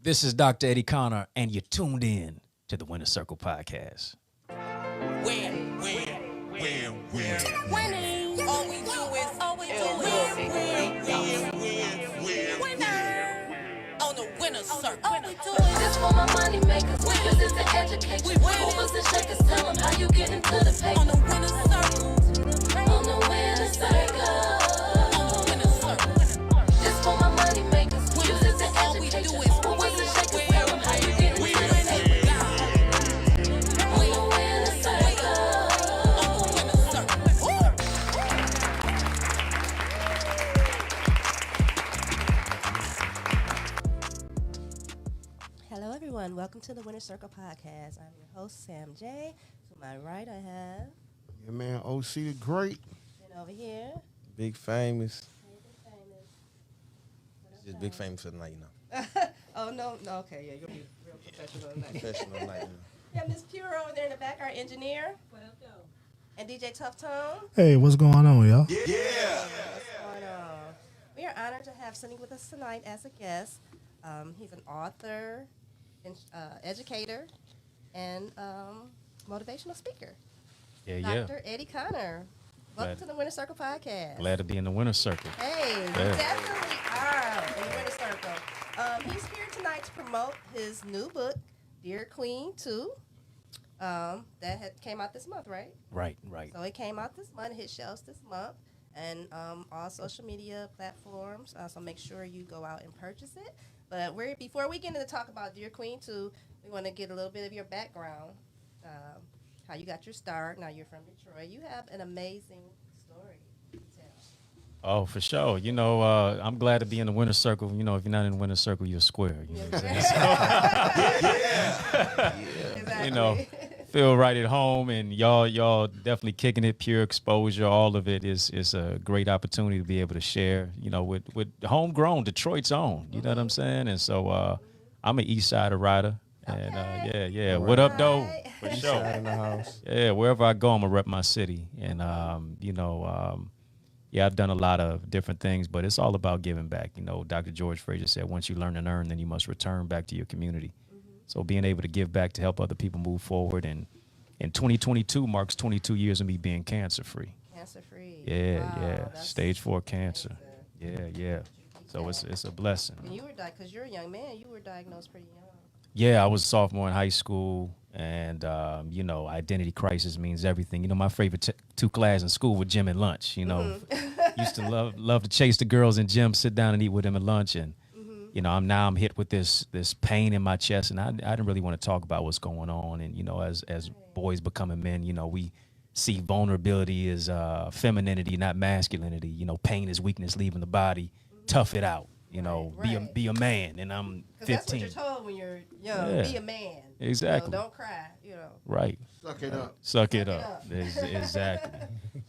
This is Dr. Eddie Connor, and you're tuned in to the Winner Circle Podcast. Winning. All we do is winner. On the winner circle. All we do is this for my money makers. This is the education. Movers and shakers. Tell them how you get into the paper. On the winner circle. On the winner circle. On the winner circle. This for my money makers. This is the All we do education. is Movers and shakers. Tell them how you get into the paper. On the winner circle. On the winner circle. Hello, everyone. Welcome to the Winner Circle Podcast. I'm your host, Sam J. To my right, I have, Yeah, man, OC the Great. and over here, Big famous. hey, Big Famous. What up, Just big Sam? famous for the night, Oh, no, okay, yeah, you'll be real professional tonight. Professional night, Yeah, Miss Pure over there in the back, our engineer. What up, though? And DJ Tough Tone. Hey, what's going on, y'all? What's going on? We are honored to have Sonny with us tonight as a guest. He's an author, educator, and motivational speaker. Yeah. Dr. Eddy Connor. Welcome Glad- to the Winner Circle Podcast. Glad to be in the Winner Circle. Hey, you Yeah. definitely are in the Winner Circle. He's here tonight to promote his new book, Dear Queen 2, that came out this month, right? Right. So it came out this month, hit shelves this month, and all social media platforms. So make sure you go out and purchase it. But before we get into talk about Dear Queen 2, we want to get a little bit of your background, how you got your start. Now you're from Detroit. You have an amazing story to tell. Oh, for sure. You know, I'm glad to be in the Winner Circle. You know, if you're not in the Winner Circle, you're a square. You know what I'm saying? Exactly. You know, feel right at home, and y'all definitely kicking it. Pure exposure, all of it is a great opportunity to be able to share. You know, with homegrown Detroit's own. You know what I'm saying? And so I'm an East Sider rider, and yeah. What up, though? Right. For Side sure. in the house. Yeah, wherever I go, I'm gonna rep my city, and yeah, I've done a lot of different things, but it's all about giving back. You know, Dr. George Fraser said, once you learn and earn, then you must return back to your community. So being able to give back to help other people move forward, and in 2022 marks 22 years of me being cancer free. Cancer free. Yeah, Wow, yeah, that's stage 4 cancer. amazing. Yeah. So it's a blessing. And you were because you're a young man. You were diagnosed pretty young. Yeah, I was a sophomore in high school, and identity crisis means everything. You know, my favorite two classes in school were gym and lunch. You know, used to love to chase the girls in gym, sit down and eat with them at lunch, and you know, I'm hit with this pain in my chest, and I didn't really want to talk about what's going on. And you know, as boys becoming men, you know, we see vulnerability as femininity, not masculinity. You know, pain is weakness leaving the body. Tough it out. You know, Right. be a man. And I'm 'Cause that's what 15. you're told when you're young. Yeah. Be a man. Exactly. You know, don't cry. You know, Right. Suck it up. Suck it it up. up. Exactly.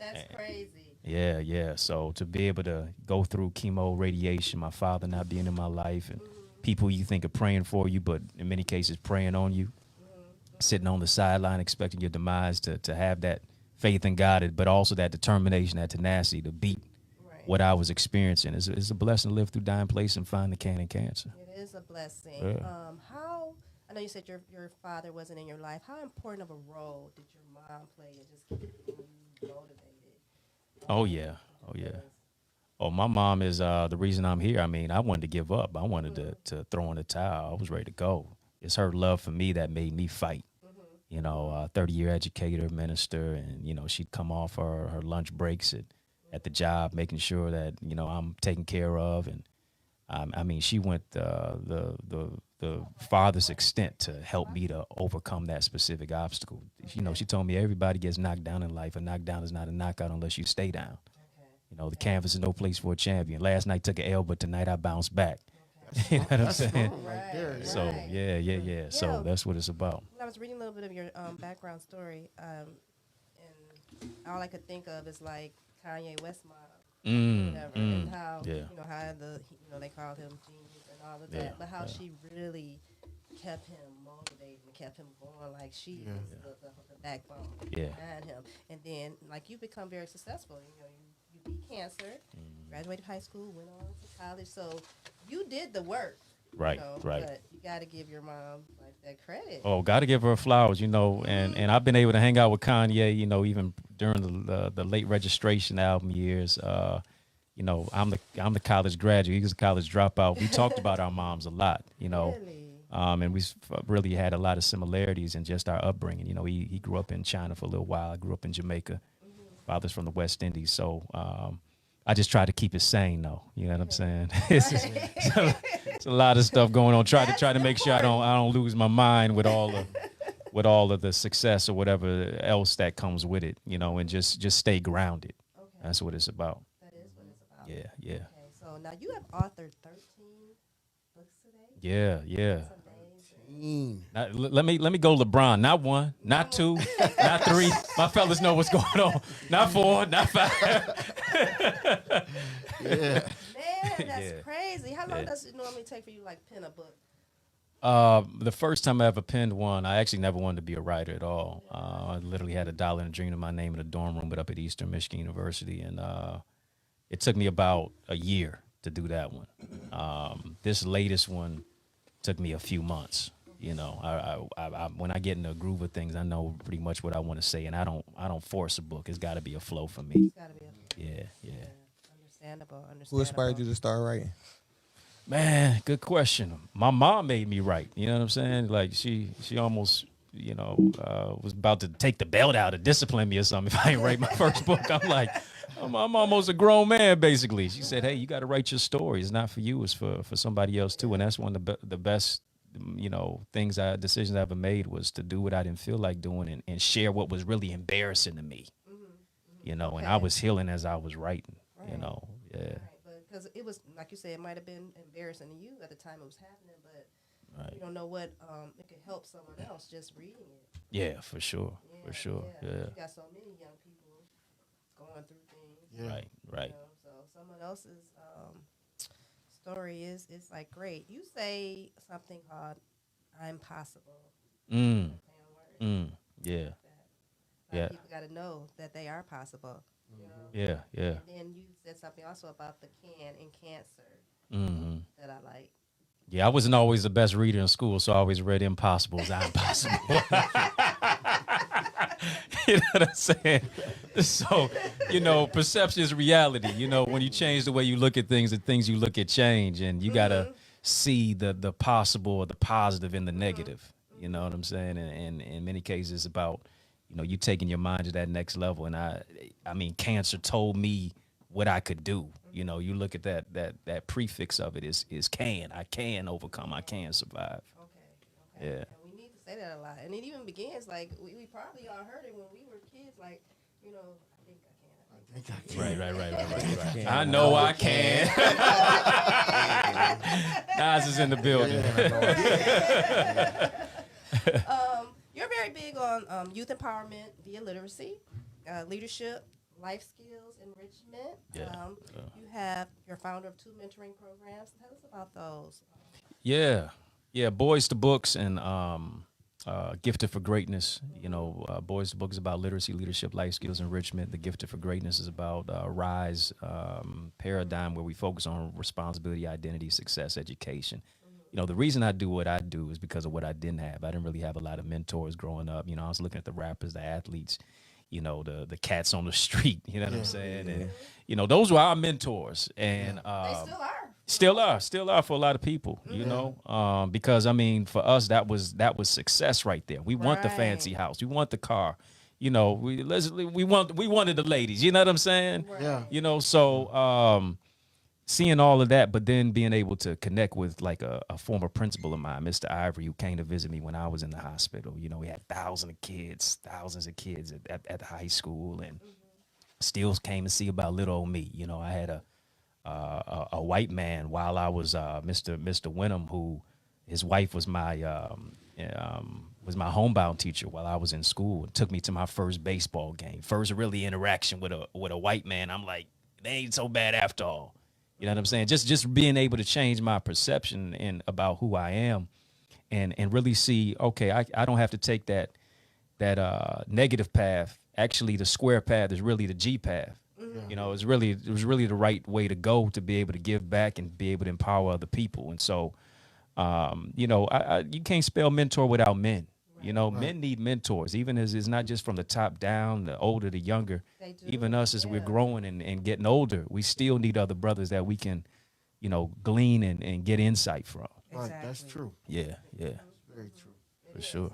that's crazy. Yeah. So to be able to go through chemo, radiation, my father not being in my life, and people you think are praying for you, but in many cases preying on you, sitting on the sideline expecting your demise, to have that faith in God, but also that determination, that tenacity to beat Right. what I was experiencing. It's a blessing to live through dying place and find the can in cancer. It is a blessing. Yeah. How I know you said your father wasn't in your life. How important of a role did your mom play in just keeping you motivated? Oh, yeah. Oh, my mom is the reason I'm here. I mean, I wanted to give up. I wanted to throw in the towel. I was ready to go. It's her love for me that made me fight. You know, 30-year educator, minister, and, you know, she'd come off her lunch breaks at the job, making sure that, you know, I'm taken care of. And, I mean, she went the farthest extent to help me to overcome that specific obstacle. You know, she told me everybody gets knocked down in life. A knockdown is not a knockout unless you stay down. You know, the canvas is no place for a champion. Last night took an L, but tonight I bounced back. You know what I'm saying? Right there. Right. So, yeah. Yeah. So that's what it's about. I was reading a little bit of your background story, and all I could think of is like Kanye West model, whatever, and how yeah. you know how they called him genius and all of that, Yeah, but how yeah. she really kept him motivated and kept him going. Like she Yeah. is the backbone Yeah. behind him. And then like you become very successful. You know, you beat cancer, graduated high school, went on to college. So you did the work. Right, you know, right. But you got to give your mom like that credit. Oh, got to give her flowers, and I've been able to hang out with Kanye, even during the late registration album years. I'm the college graduate. He was a college dropout. We talked about our moms a lot, Really? and we really had a lot of similarities in just our upbringing. He grew up in China for a little while. I grew up in Jamaica. Father's from the West Indies, so I just try to keep it sane, though. You know what I'm saying? It's a lot of stuff going on. Try to make sure I don't lose my mind with all of the success or whatever else that comes with it, and just stay grounded. Okay. That's what it's about. That is what it's about. Yeah. Okay, so now you have authored 13 books today. Yeah. That's amazing. Let me go LeBron. Not 1, not 2, not 3. My fellas know what's going on. Not 4, not 5. Yeah. Man, that's Yeah. crazy. How long Yeah. does it normally take for you to like pen a book? The first time I ever penned one, I actually never wanted to be a writer at all. I literally had $1 and a dream of my name in a dorm room, but up at Eastern Michigan University, and it took me about a year to do that one. This latest one took me a few months. I when I get in the groove of things, I know pretty much what I want to say, and I don't force a book. It's got to be a flow for me. It's gotta be Yeah. understandable. Who inspired you to start writing? Man, good question. My mom made me write. You know what I'm saying? Like she almost, was about to take the belt out and discipline me or something if I didn't write my first book. I'm like, I'm almost a grown man, basically. She said, hey, you got to write your story. It's not for you. It's for somebody else, too. And that's one of the best, decisions I ever made was to do what I didn't feel like doing and share what was really embarrassing to me, and I was healing as I was writing, yeah. Right, because it was, like you said, it might have been embarrassing to you at the time it was happening, but you don't know what it could help someone else just reading it. Yeah, for sure. Yeah. You got so many young people going through things. Yeah. Right. So someone else's story is like great. You say something called "I'm possible." Yeah. People got to know that they are possible. Yeah. And then you said something also about the can in cancer that I like. Yeah, I wasn't always the best reader in school, so I always read Impossible as I'm possible. You know what I'm saying? So, perception is reality. When you change the way you look at things, the things you look at change, and you got to see the possible or the positive in the negative. You know what I'm saying? And in many cases, it's about, you taking your mind to that next level. And I mean, cancer told me what I could do. You look at that prefix of it is can. I can overcome. I can survive. Okay. Yeah. And we need to say that a lot. And it even begins like we probably all heard it when we were kids. Like, I think I can. Right. I know I can. Nas is in the building. You're very big on youth empowerment via literacy, leadership, life skills, enrichment. Yeah. You have your founder of 2 mentoring programs. Tell us about those. Yeah. Boys to Books and Gifted for Greatness. Boys to Books is about literacy, leadership, life skills, enrichment. The Gifted for Greatness is about Rise paradigm where we focus on responsibility, identity, success, education. The reason I do what I do is because of what I didn't have. I didn't really have a lot of mentors growing up. I was looking at the rappers, the athletes, the cats on the street, you know what I'm saying? And, those were our mentors. And They still are. Still are for a lot of people, because, for us, that was success right there. We want the fancy house. We want the car. We wanted the ladies, you know what I'm saying? Yeah. So seeing all of that, but then being able to connect with like a former principal of mine, Mr. Ivory, who came to visit me when I was in the hospital. We had thousands of kids at the high school, and still came to see about little old me. I had a white man while I was Mr. Wenham, who his wife was my homebound teacher while I was in school. It took me to my first baseball game, first really interaction with a white man. I'm like, they ain't so bad after all. You know what I'm saying? Just being able to change my perception and about who I am, and really see, okay, I don't have to take that negative path. Actually, the square path is really the G path. It was really the right way to go to be able to give back and be able to empower other people. And so You know, you can't spell mentor without men. You know, Right. men need mentors, even as it's not just from the top down, the older, the younger. They do. Even us as we're Yeah. growing and getting older, we still need other brothers that we can, you know, glean and get insight from. Right, that's Exactly. true. Yeah, yeah, That's very true. for sure.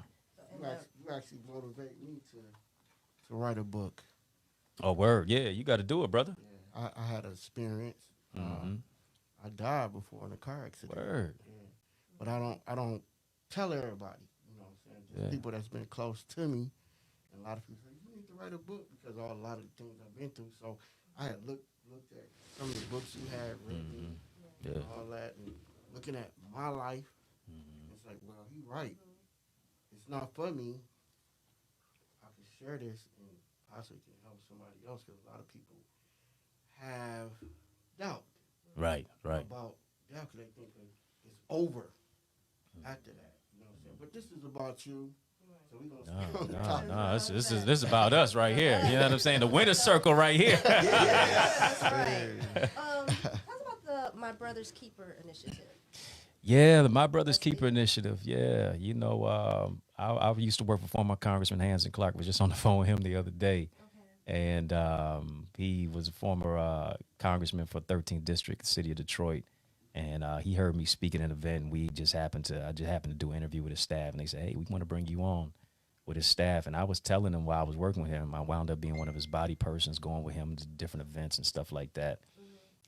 You actually motivate me to write a book. Oh, word. Yeah, you got to do it, brother. Yeah. I had an experience. hmm I died before in a car accident. Word. Yeah. But I don't tell everybody. You know what I'm saying? Just Yeah. people that's been close to me. And a lot of people say, you need to write a book because of a lot of the things I've been through. So I had looked at some of the books you had written Yeah. and all that and looking at my life. It's like, well, he right. It's not for me. I can share this and possibly can help somebody else because a lot of people have doubt Right, right. about doubt because they think that it's over after that. You know what I'm saying? But this is about you. So we gonna stay on the No, topic. no, this is about us right here. You know what I'm saying? The winner's circle right here. That's right. Talk about the My Brother's Keeper initiative. Yeah, the My Brother's Keeper initiative. Yeah, you know, I used to work for former Congressman Hanson Clark. Was just on the phone with him the other day, and he was a former congressman for 13th District, City of Detroit, and he heard me speaking at an event. And I just happened to do an interview with his staff, and they said, "Hey, we want to bring you on with his staff." And I was telling him while I was working with him, I wound up being one of his body persons, going with him to different events and stuff like that.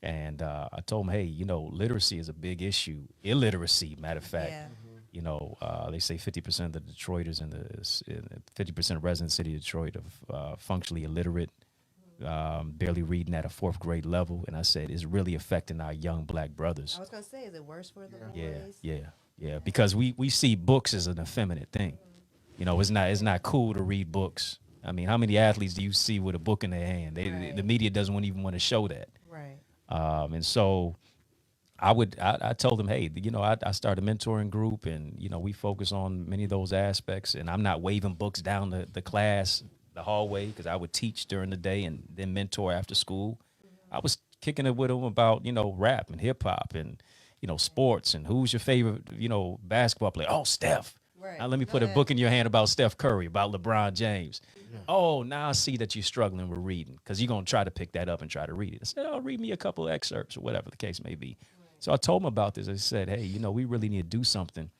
And I told him, hey, you know, literacy is a big issue. Illiteracy, matter of fact, Yeah. you know, they say 50% of the Detroiters and 50% of residents of the city of Detroit are functionally illiterate, barely reading at a fourth grade level. And I said, it's really affecting our young black brothers. I was gonna say, is it worse for the Yeah, boys? yeah. Because we see books as an effeminate thing. You know, it's not cool to read books. I mean, how many athletes do you see with a book in their hand? Right. The media doesn't even want to show that. Right. And so I told them, hey, you know, I started a mentoring group and, you know, we focus on many of those aspects. And I'm not waving books down the class, the hallway, because I would teach during the day and then mentor after school. I was kicking it with them about, you know, rap and hip hop and, you know, sports and who's your favorite, you know, basketball player. Oh, Steph. Right. Now let me Go put a ahead. book in your hand about Steph Curry, about LeBron James. Oh, now I see that you're struggling with reading because you're going to try to pick that up and try to read it. I said, oh, read me a couple of excerpts or whatever the case may be. So I told him about this. I said, hey, you know, we really need to do something.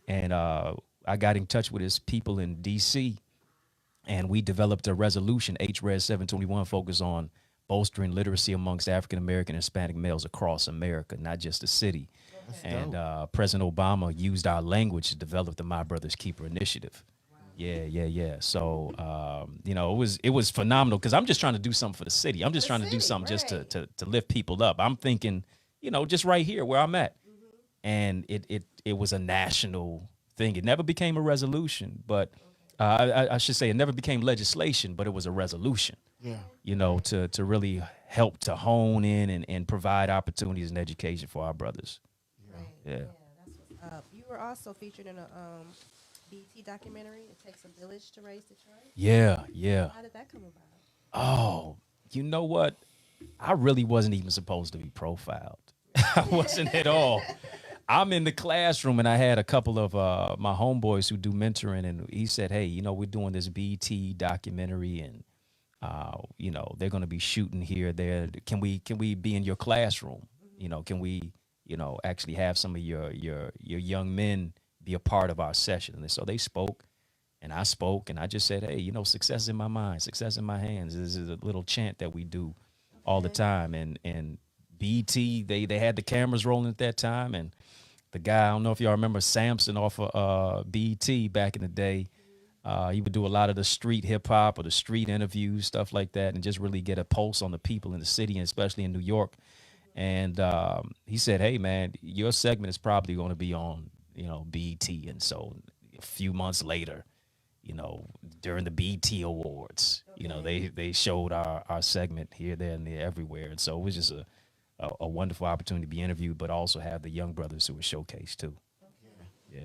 And I got in touch with his people in D.C. and we developed a resolution, HRES 721, focused on bolstering literacy amongst African-American and Hispanic males across America, not just the city. And President Obama used our language to develop the My Brother's Keeper initiative. Yeah. So, you know, it was phenomenal because I'm just trying to do something for the city. I'm just trying to do something just to lift people up. I'm thinking, you know, just right here where I'm at. And it was a national thing. It never became a resolution, but I should say it never became legislation, but it was a resolution. Yeah. You know, to really help to hone in and provide opportunities and education for our brothers. Right. Yeah. That's what's up. You were also featured in a BT documentary. It takes a village to raise Detroit. Yeah. How did that come about? Oh, you know what? I really wasn't even supposed to be profiled. I wasn't at all. I'm in the classroom and I had a couple of my homeboys who do mentoring, and he said, hey, you know, we're doing this BT documentary and, you know, they're going to be shooting here, there. Can we be in your classroom? You know, can we, you know, actually have some of your young men be a part of our session? And so they spoke and I spoke and I just said, hey, you know, success in my mind, success in my hands. This is a little chant that we do all the time. And BT, they had the cameras rolling at that time. And the guy, I don't know if y'all remember Samson off of BT back in the day. He would do a lot of the street hip hop or the street interviews, stuff like that, and just really get a pulse on the people in the city, and especially in New York. And he said, hey, man, your segment is probably going to be on, you know, BT. And so a few months later, you know, during the BT Awards, you know, they showed our segment here, there, and there, everywhere. And so it was just a wonderful opportunity to be interviewed, but also have the young brothers who were showcased too. Yeah.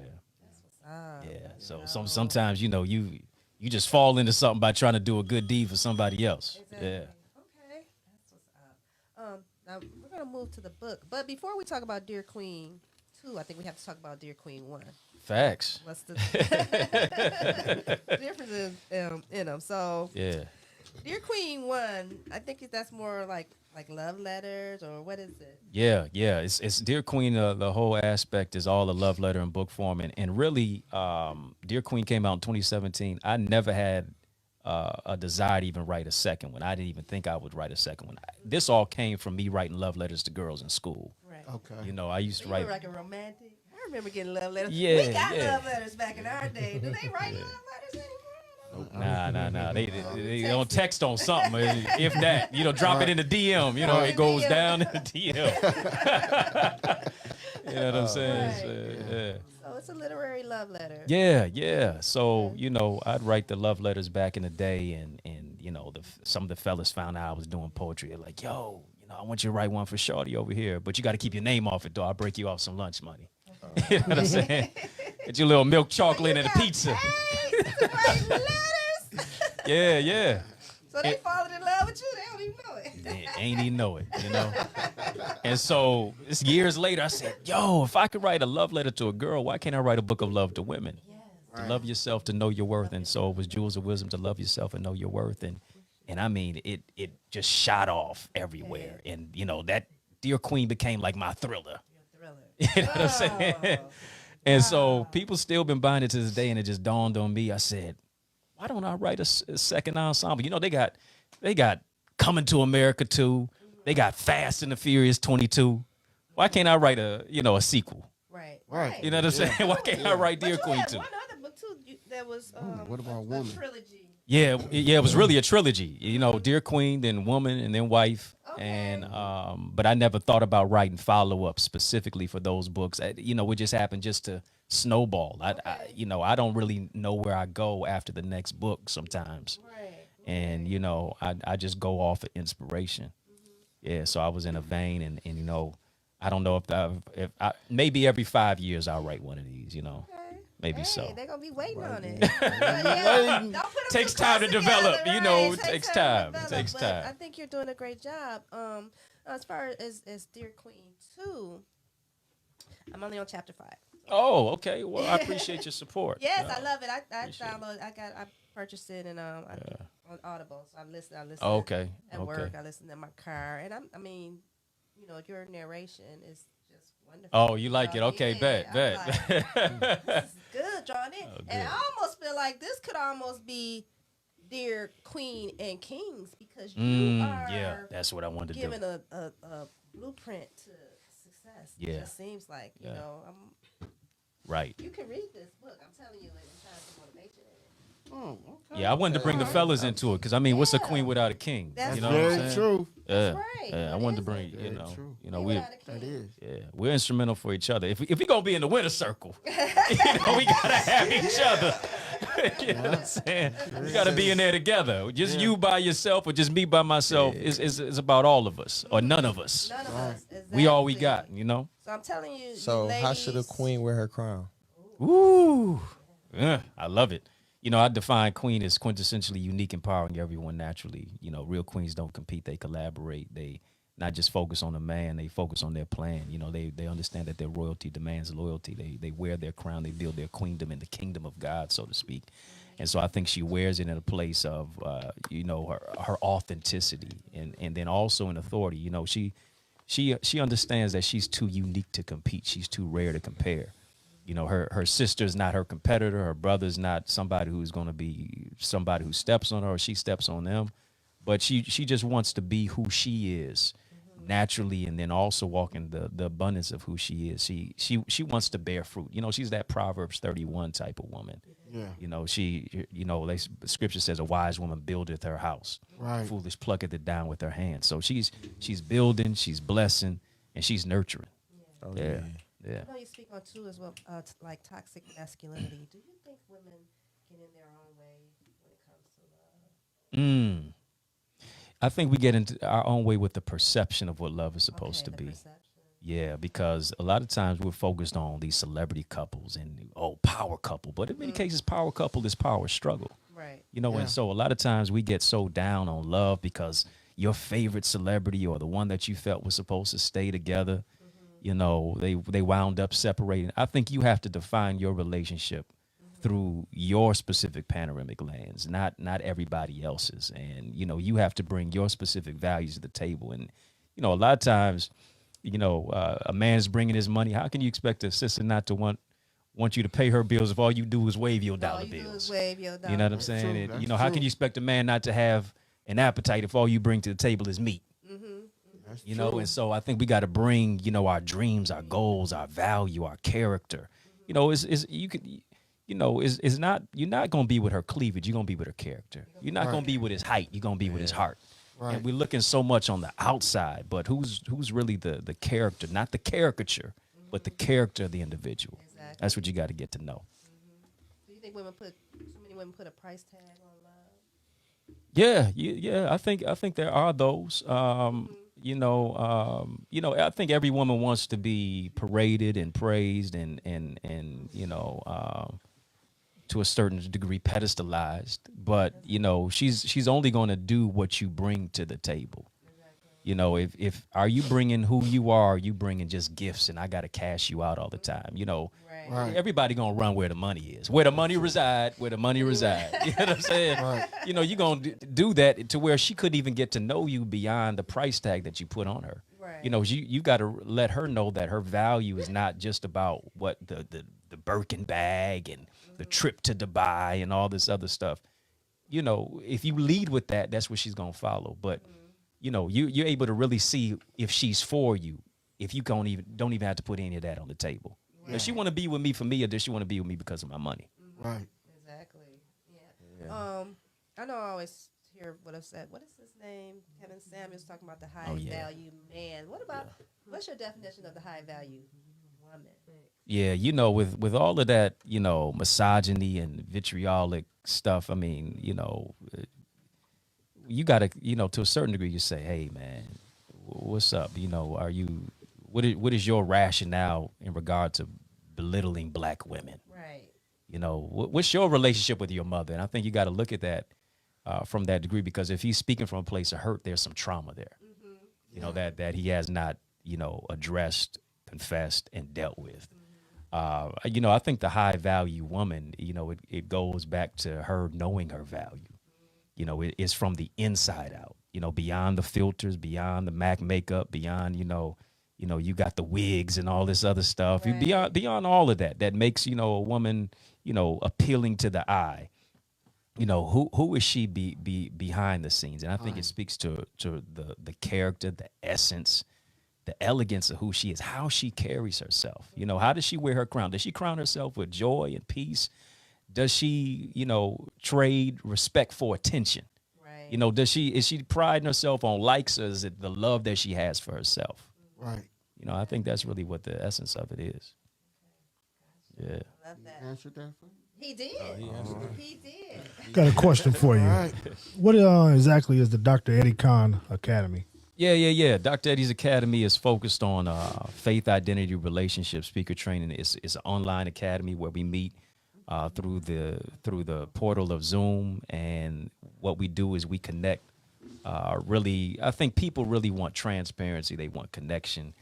Yeah. So sometimes, you know, you just fall into something by trying to do a good deed for somebody else. Exactly. Yeah. Okay, that's what's up. Now we're gonna move to the book, but before we talk about Dear Queen 2, I think we have to talk about Dear Queen 1. Facts. What's the differences in them? So, Yeah. Dear Queen 1, I think that's more like love letters, or what is it? Yeah. It's Dear Queen. The whole aspect is all a love letter in book form, and really, Dear Queen came out in 2017. I never had a desire to even write a second one. I didn't even think I would write a second one. This all came from me writing love letters to girls in school. Right. Okay. You know, I used to You write. were like a romantic. I remember getting love letters. Yeah, We got yeah. love letters back in our day. Do they write love letters anymore? Nah. They don't text on something. If that, drop it in the DM. It goes DM. down in the DM. You know what I'm saying? Right. So, yeah. So it's a literary love letter. Yeah. So, I'd write the love letters back in the day, and some of the fellas found out I was doing poetry. They're like, yo, I want you to write one for Shorty over here, but you got to keep your name off it, though. I'll break you off some lunch money. You know what I'm saying? Get your little milk chocolate and a pizza. Hey, to write letters. Yeah. So they falling in love with you. They don't even know it. They ain't even know it, And so it's years later, I said, yo, if I could write a love letter to a girl, why can't I write a book of love to women? To love yourself, to know your worth. And so it was Jewels of Wisdom, to love yourself and know your worth. And I mean, it just shot off everywhere. And, that Dear Queen became like my thriller. You know what I'm saying? And so people still been buying it to this day, and it just dawned on me. I said, why don't I write a second ensemble? They got Coming to America 2. They got Fast and the Furious 22. Why can't I write a sequel? Right. You know what I'm saying? Why can't I write Dear But you Queen had 2? one other book too that was what about a Woman? trilogy. Yeah, it was really a trilogy. Dear Queen, then Woman, and then Wife. Okay. And but I never thought about writing follow-up specifically for those books. It just happened just to snowball. I don't really know where I go after the next book sometimes. Right. And I just go off of inspiration. Yeah, so I was in a vein, and I don't know if maybe every 5 years I'll write one of these. Maybe Hey, so. they're gonna be waiting on it. Don't put 'em Takes too time to close develop, together, it right? takes to time. It develop, takes but time. I think you're doing a great job. As far as Dear Queen 2, I'm only on chapter 5. Oh, okay. Well, I appreciate your support. Yes, Yeah. I love it. I Appreciate it. download. I purchased it and on Audible. So I listen. Oh, okay. At Okay. work. I listen in my car, and I mean, your narration is just wonderful. Oh, you like it? Okay, Yeah, bet. I'm like, this is good, drawn in, and I almost feel like this could almost be Dear Queen and Kings, because you are Yeah, that's what I wanted to do. giving a blueprint to success. Yeah. It just seems like Yeah. Right. you can read this book. I'm telling you, it has some motivation in it. Oh, okay. Yeah, I wanted to bring the fellas into it because what's a queen without a king? That's You know what I'm Very saying? true. Yeah, right. yeah. I That wanted to is bring, Very true. we Without a That king. is. yeah, we're instrumental for each other. If we gonna be in the winner circle, we gotta have each other. You know what I'm saying? We gotta be in there together. Just you by yourself or just me by myself is about all of us or none of us. None of us. We all we Exactly. got. So I'm telling you, So you how should a ladies- queen wear her crown? Ooh, yeah, I love it. I define queen as quintessentially unique, empowering everyone naturally. Real queens don't compete; they collaborate. They not just focus on the man; they focus on their plan. They understand that their royalty demands loyalty. They wear their crown. They build their queendom in the kingdom of God, so to speak. And so I think she wears it in a place of, her authenticity, and then also in authority. She understands that she's too unique to compete. She's too rare to compare. Her sister's not her competitor. Her brother's not somebody who's going to be somebody who steps on her or she steps on them. But she just wants to be who she is naturally, and then also walk in the abundance of who she is. She wants to bear fruit. She's that Proverbs 31 type of woman. Yeah. Scripture says a wise woman buildeth her house. Right. Foolish plucketh it down with her hands. So she's building, she's blessing, and she's nurturing. Oh, Yeah. I know you speak on too as well, like toxic masculinity. Do you think women get in their own way when it comes to love? I think we get into our own way with the perception of what love is supposed to The be. perception. Yeah, because a lot of times we're focused on these celebrity couples and power couple, but in many cases, power couple is power struggle. Right. And so a lot of times we get so down on love because your favorite celebrity or the one that you felt was supposed to stay together, You know, they wound up separating. I think you have to define your relationship through your specific panoramic lens, not everybody else's. And you know, you have to bring your specific values to the table. And you know, a lot of times, you know, a man's bringing his money. How can you expect a sister not to want you to pay her bills if all you do is wave your dollar All you do bills? is wave your dollar. You know what I'm bills. saying? true. And, That's you know, how true. can you expect a man not to have an appetite if all you bring to the table is meat? That's You know, true. and so I think we got to bring, you know, our dreams, our goals, our value, our character. You know, is you could, you know, is not you're not gonna be with her cleavage. You're gonna be with her character. You're not gonna be with his height. You're gonna be with his heart. Right. And we're looking so much on the outside, but who's really the character, not the caricature, but the character of the individual. Exactly. That's what you got to get to know. Do you think so many women put a price tag on love? Yeah. I think there are those. You know, I think every woman wants to be paraded and praised and you know, to a certain degree pedestalized. But you know, she's only going to do what you bring to the table. You know, if are you bringing who you are you bringing just gifts and I got to cash you out all the time? You know, Right. Right. everybody gonna run where the money is, where the money reside, where the money reside. You know what I'm saying? Right. You know, you're gonna do that to where she couldn't even get to know you beyond the price tag that you put on her. Right. You know, you got to let her know that her value is not just about what the Birkin bag and the trip to Dubai and all this other stuff. You know, if you lead with that, that's what she's gonna follow. But you know, you're able to really see if she's for you, if you don't even have to put any of that on the table. Does she want to be with me for me, or does she want to be with me because of my money? Right. Exactly. Yeah. I know I always hear what I've said. What is his name? Kevin Samuels talking about the high value man. What's your definition of the high value woman? Yeah, you know, with all of that, you know, misogyny and vitriolic stuff. I mean, you know, you got to, you know, to a certain degree, you say, hey, man, what's up? You know, what is your rationale in regard to belittling black women? Right. You know, what's your relationship with your mother? And I think you got to look at that from that degree, because if he's speaking from a place of hurt, there's some trauma there, you know, that he has not, you know, addressed, confessed, and dealt with. You know, I think the high value woman, you know, it goes back to her knowing her value. You know, it's from the inside out, you know, beyond the filters, beyond the MAC makeup, beyond, you know, you got the wigs and all this other stuff. Right. Beyond all of that makes, you know, a woman, you know, appealing to the eye. You know, who is she behind the scenes? And I think it speaks to the character, the essence, the elegance of who she is, how she carries herself. You know, how does she wear her crown? Does she crown herself with joy and peace? Does she, you know, trade respect for attention? Right. You know, is she priding herself on likes, or is it the love that she has for herself? Right. You know, I think that's really what the essence of it is. Yeah. Love that. Answered that for you? He did. He did. Got a question for you. All right. What exactly is the Dr. Eddie Khan Academy? Yeah. Dr. Eddy's Academy is focused on faith, identity, relationship, speaker training. It's an online academy where we meet through the portal of Zoom, and what we do is we connect. Really, I think people really want transparency. They want connection.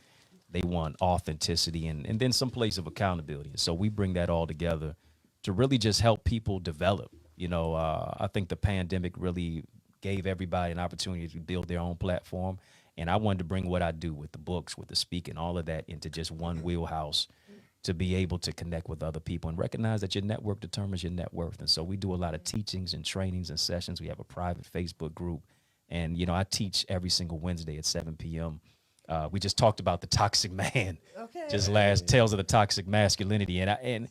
They want authenticity, and then some place of accountability. So we bring that all together to really just help people develop. You know, I think the pandemic really gave everybody an opportunity to build their own platform. And I wanted to bring what I do with the books, with the speaking, all of that into just one wheelhouse to be able to connect with other people and recognize that your network determines your net worth. And so we do a lot of teachings and trainings and sessions. We have a private Facebook group. And, you know, I teach every single Wednesday at 7 p.m. We just talked about the toxic man. Okay. Just last Tales of the Toxic Masculinity. And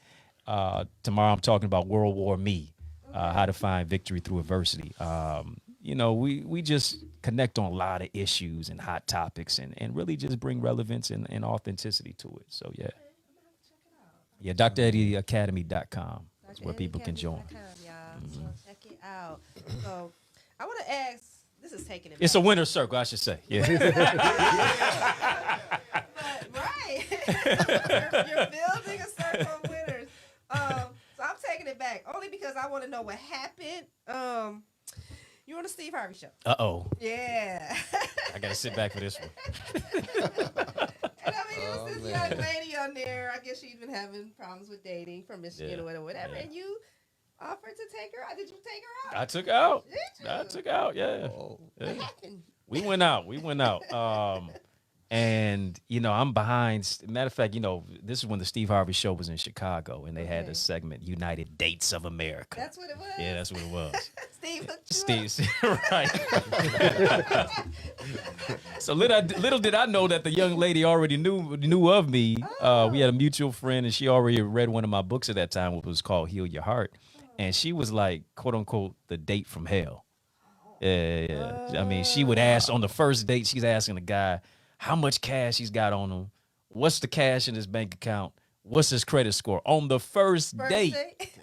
tomorrow I'm talking about World War Me, how to find victory through adversity. You know, we just connect on a lot of issues and hot topics and really just bring relevance and authenticity to it. So, yeah. Yeah, DrEddyAcademy.com. That's where people can join. Y'all. So check it out. So I want to ask, this is taking it It's a back. winner's circle, I should say. Yeah. Right. you're building a circle of winners. So I'm taking it back only because I want to know what happened. You on the Steve Harvey show? Uh-oh. Yeah. I got to sit back for this one. And I mean, it was this young man. lady on there. I guess she'd been having problems with dating from Michigan Yeah, or whatever. yeah. And you offered to take her out. Did you take her out? I took out. Did you? I took out. Yeah. Oh, Yeah. What happened? We went out. And I'm behind. Matter of fact, this is when the Steve Harvey show was in Chicago, and they had Okay. this segment, United Dates of America. That's what it was? Yeah, that's what it was. Steve hooked you up? Steve, right. So little did I know that the young lady already knew of me. We had a mutual friend, and she already read one of my books at that time, which was called Heal Your Heart. And she was like, quote unquote, the date from hell. Yeah. I mean, she would ask on the first date, she's asking the guy how much cash he's got on him, what's the cash in his bank account, what's his credit score on the first date.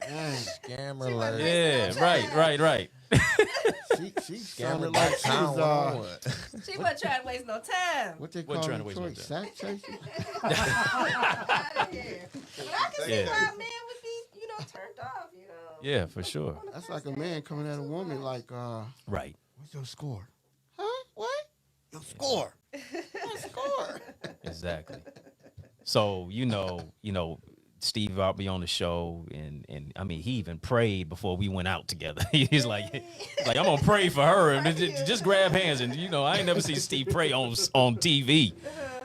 Dang. scammer She like. wasn't Yeah, right. She Scammer sounded like she town was, She wasn't trying to waste no time. what they Wasn't call trying to waste no Detroit, time. sack chasing? Out of here. But I can see Yeah. why a man would be, turned off, Yeah, for sure. That's like a man coming at a woman like, Right. what's your score? Huh? What? Your score. What score? Exactly. So, Steve out be on the show, and I mean, he even prayed before we went out together. He's like, I'm gonna pray for her, and just grab hands. And I ain't never seen Steve pray on TV.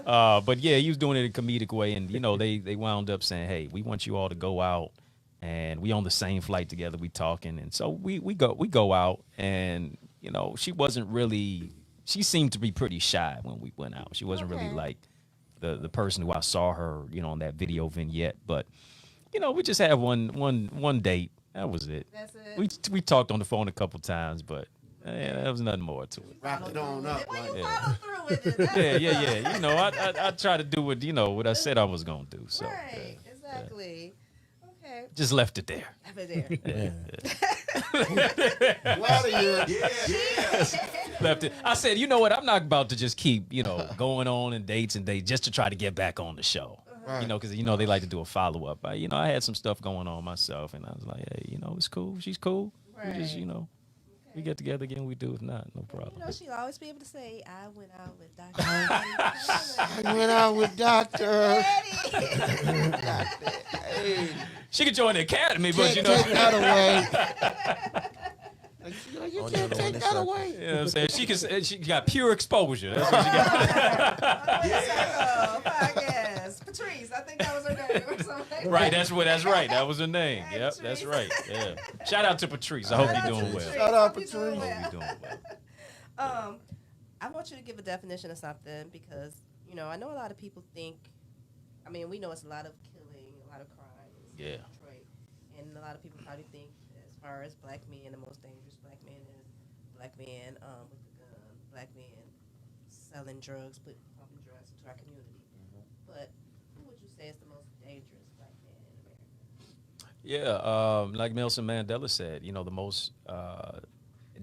But yeah, he was doing it in a comedic way, and they wound up saying, hey, we want you all to go out, and we on the same flight together. We talking, and so we go out, and she wasn't really. She seemed to be pretty shy when we went out. She wasn't really Okay. like the person who I saw her, on that video vignette. But, we just had one date. That was it. That's it. We talked on the phone a couple times, but there was nothing more to it. Wrapped it on up. Why you Like, follow through with it? That's Yeah. I try to do what I said I was gonna do. So right. Exactly. Okay. just left it there. Over there. glad to hear it. Left it. I said, you know what? I'm not about to just keep, going on and dates just to try to get back on the show. Right. Because they like to do a follow up. I had some stuff going on myself, and I was like, hey, it's cool. She's cool. We just, Right. we get together again. We do. If not, no problem. She'll always be able to say, I went out with Dr. Eddie. I went out with Doctor. She could join the academy, but Can't take that away. You Oh, can't no, take no, that no. away. you know what I'm saying? She got pure exposure. That's what she got. Podcast. Patrice, I think that was her name or something. Right, that's right. That was her name. Hey, Yep, that's right. Yeah. Shout out to Patrice. I hope you're doing well. Shout out, Hope you're Patrice. doing I hope well. you're doing well. I want you to give a definition of something because, I know a lot of people think, we know it's a lot of killing, a lot of crime in Yeah. Detroit. And a lot of people probably think as far as black men, the most dangerous black man is black man with a gun, black man selling drugs, pumping drugs into our community. But who would you say is the most dangerous black man in America? Yeah, like Nelson Mandela said, the most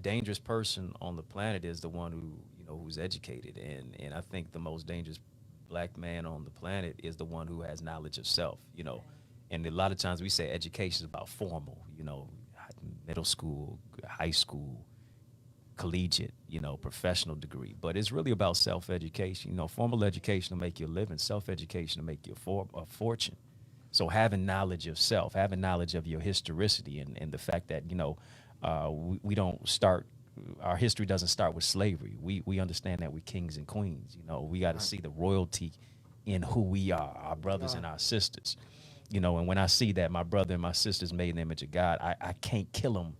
dangerous person on the planet is the one who's educated, and I think the most dangerous black man on the planet is the one who has knowledge of self. And a lot of times we say education is about formal, middle school, high school, collegiate, professional degree, but it's really about self-education. Formal education to make you a living, self-education to make you a fortune. So having knowledge of self, having knowledge of your historicity, and the fact that we don't start, our history doesn't start with slavery. We understand that we're kings and queens. We got to see the royalty in who we are, our brothers and our sisters. And when I see that my brother and my sisters made in the image of God, I can't kill them,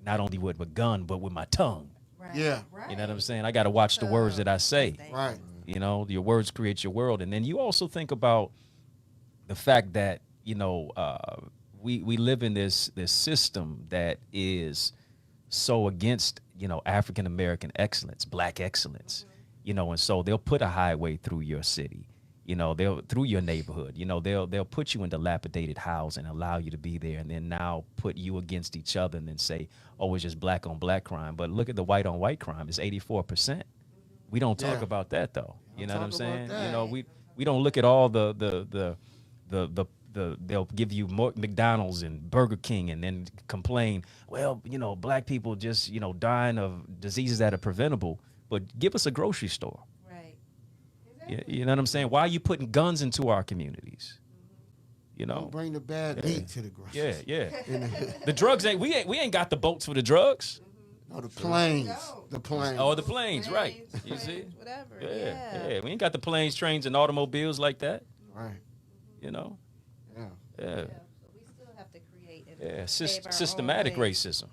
not only with a gun but with my tongue. Right. Yeah. Right. You know what I'm saying? I got to watch the words that I say. Right. Your words create your world. And then you also think about the fact that, we live in this system that is so against, African American excellence, black excellence, and so they'll put a highway through your city, they'll through your neighborhood, they'll put you in dilapidated house and allow you to be there, and then now put you against each other and then say, oh, it's just black on black crime. But look at the white on white crime. It's 84%. We don't talk Yeah. about that though. You know what I'm talk about saying? that. We don't look at all the they'll give you more McDonald's and Burger King and then complain, well, black people just, dying of diseases that are preventable, but give us a grocery store. Right. You know what I'm saying? Why are you putting guns into our communities? You know? Don't bring the bad meat to the grocery. Yeah. The drugs we ain't got the boats for the drugs. No, the planes. No. The planes. Oh, the planes, right? Planes, You see? whatever. Yeah. We ain't got the planes, trains, and automobiles like that. Right. You know? Yeah. Yeah. Yeah, so we still have to create and Yeah. save our Systematic own ways. racism.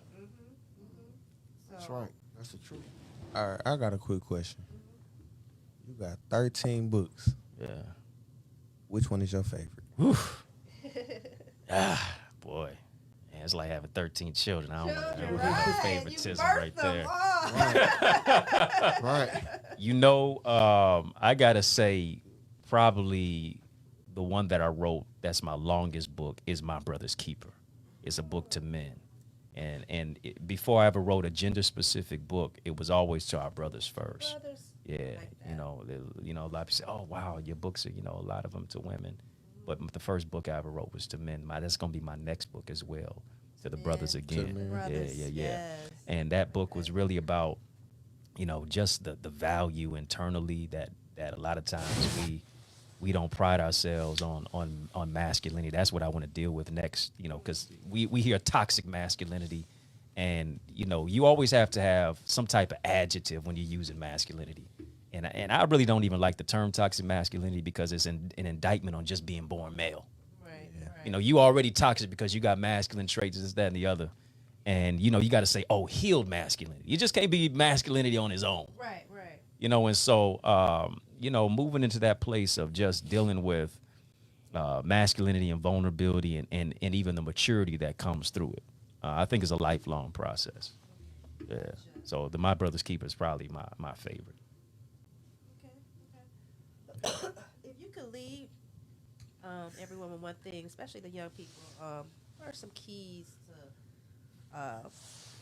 That's right. That's the truth. All right, I got a quick question. You got 13 books. Yeah. Which one is your favorite? Oof. Boy. Man, it's like having 13 children. I don't want Children, no right. favoritism You right birthed them there. all. Right. You know, I gotta say, probably the one that I wrote that's my longest book is My Brother's Keeper. It's a book to men, and before I ever wrote a gender specific book, it was always to our brothers first. Brothers. Yeah, Like you know, a lot of people say, "Oh, wow, your books are," a lot of them to women, but the first book I ever wrote was to men. That's gonna be my next book as well, to the brothers Men. again. men. Brothers, Yeah. yes. And that book was really about, just the value internally that a lot of times we don't pride ourselves on masculinity. That's what I want to deal with next, because we hear toxic masculinity, and you always have to have some type of adjective when you're using masculinity. And I really don't even like the term toxic masculinity because it's an indictment on just being born male. Right. You already toxic because you got masculine traits, this, that, and the other. And, you got to say, oh, healed masculinity. You just can't be masculinity on his own. Right. And so, moving into that place of just dealing with masculinity and vulnerability and even the maturity that comes through it, I think is a lifelong process. Yeah. So My Brother's Keeper is probably my favorite. Okay. If you could leave everyone with one thing, especially the young people, what are some keys to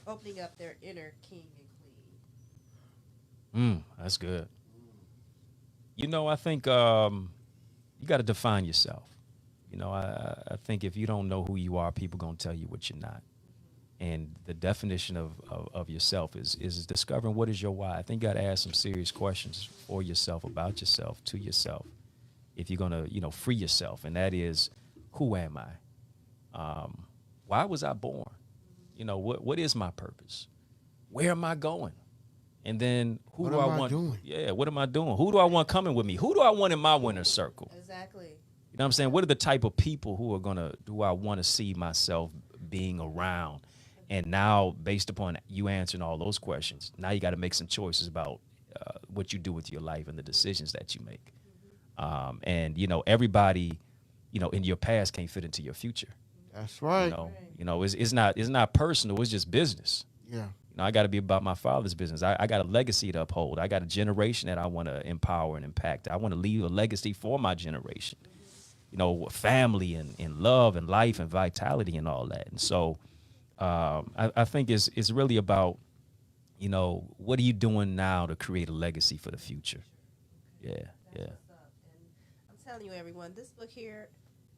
opening up their inner king and queen? That's good. I think you got to define yourself. I think if you don't know who you are, people going to tell you what you're not. And the definition of yourself is discovering what is your why. I think you got to ask some serious questions for yourself, about yourself, to yourself, if you're going to, free yourself. And that is, who am I? Why was I born? What is my purpose? Where am I going? And then What am I doing? Yeah, what am I doing? Who do I want coming with me? Who do I want in my winner circle? Exactly. You know what I'm saying? What are the type of people do I want to see myself being around? And now, based upon you answering all those questions, now you got to make some choices about what you do with your life and the decisions that you make. And everybody, in your past can't fit into your future. That's right. It's not personal. It's just business. Yeah. I got to be about my father's business. I got a legacy to uphold. I got a generation that I want to empower and impact. I want to leave a legacy for my generation. Family and love and life and vitality and all that. And so I think it's really about, what are you doing now to create a legacy for the future? Yeah. What's up. And I'm telling you, everyone, this book here,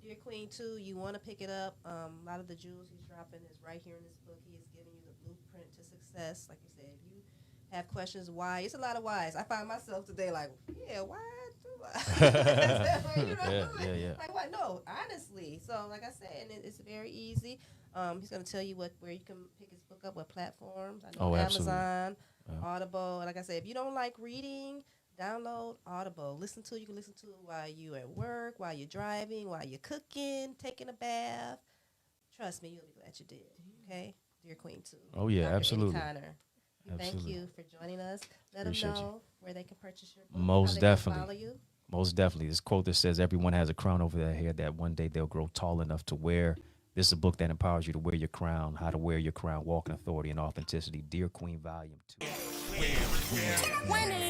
Dear Queen 2, you want to pick it up. A lot of the jewels he's dropping is right here in this book. He is giving you the blueprint to success. Like you said, if you have questions, why? It's a lot of whys. I find myself today like, why do I? Yeah. Like, why? No, honestly. So, like I said, and it's very easy. He's going to tell you where you can pick his book up, what platforms. I know Absolutely. Amazon, Audible. Like I said, if you don't like reading, download Audible. You can listen to it while you at work, while you're driving, while you're cooking, taking a bath. Trust me, you'll be glad you did. Okay? Dear Queen 2. Oh, yeah, Dr. Eddie absolutely. Connor. Thank Absolutely. you for joining us. Let Appreciate them you. know where they can purchase your book. Most how they definitely. Can follow you. Most definitely. This quote that says, everyone has a crown over their head that one day they'll grow tall enough to wear. This is a book that empowers you to wear your crown, how to wear your crown, walk in authority and authenticity. Dear Queen, Volume 2. Winning.